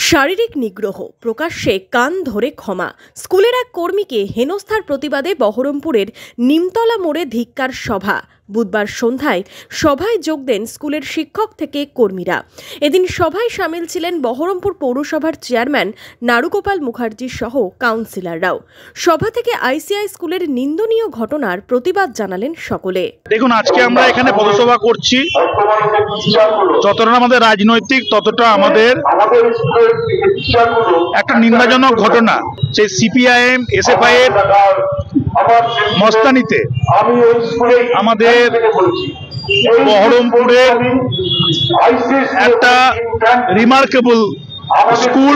শারীরিক নিগ্রহ, প্রকাশ্যে কান ধরে ক্ষমা। স্কুলের এক কর্মীকে হেনস্থার প্রতিবাদে বহরমপুরের নিমতলা মোড়ে ধিক্কার সভা। বুধবার সন্ধ্যায় সভায় যোগ দেন স্কুলের শিক্ষক থেকে কর্মীরা। এদিন সভায় সামিল ছিলেন বহরমপুর পৌরসভার চেয়ারম্যান নারুগোপাল মুখার্জি সহ কাউন্সিলররাও। সভা থেকে আইসিআই স্কুলের নিন্দনীয় ঘটনার প্রতিবাদ জানালেন সকলে। দেখুন, আজকে আমরা এখানে পথসভা করছি, যতটা আমাদের রাজনৈতিক ততটা আমাদের একটা নিন্দাজনক ঘটনা। সেই সিপিআইএম এসএফআই এর মস্তানিতে আমাদের বহরমপুরের একটা রিমার্কেবল স্কুল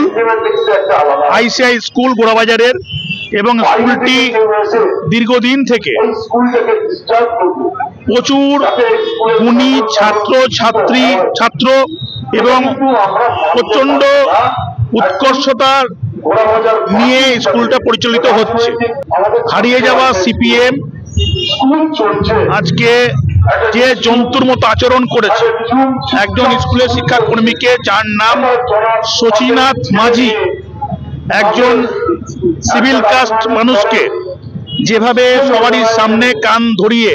আইসিআই স্কুল গোড়াবাজারের, এবং স্কুলটি দীর্ঘদিন থেকে প্রচুর গুণী ছাত্র এবং প্রচন্ড উৎকর্ষতার নিয়ে স্কুলটা পরিচালিত হচ্ছে। হারিয়ে যাওয়া সিপিএম আজকে যে জন্তুর মতো আচরণ করেছে একজন স্কুলের শিক্ষাকর্মীকে, যার নাম শচীনাথ মাঝি, একজন সিভিল কাস্ট মানুষকে যেভাবে সবারই সামনে কান ধরিয়ে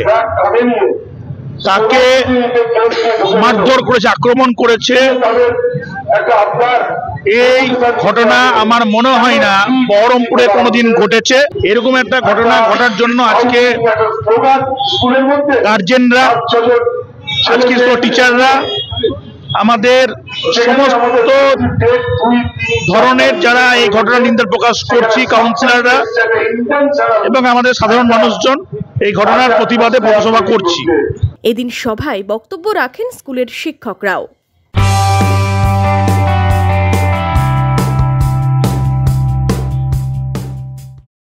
তাকে মারধর করেছে, আক্রমণ করেছে, এই ঘটনা আমার মনে হয় না বহরমপুরে কোনোদিন ঘটেছে। এরকম একটা ঘটনা ঘটার জন্য আজকে গার্জেনরা, আজকে টিচাররা, আমাদের সমস্ত ধরনের যারা এই ঘটনা নিন্দা প্রকাশ করছি, কাউন্সিলররা এবং আমাদের সাধারণ মানুষজন এই ঘটনার প্রতিবাদে পথসভা করছি। এদিন সভায় বক্তব্য রাখেন স্কুলের শিক্ষকরাও।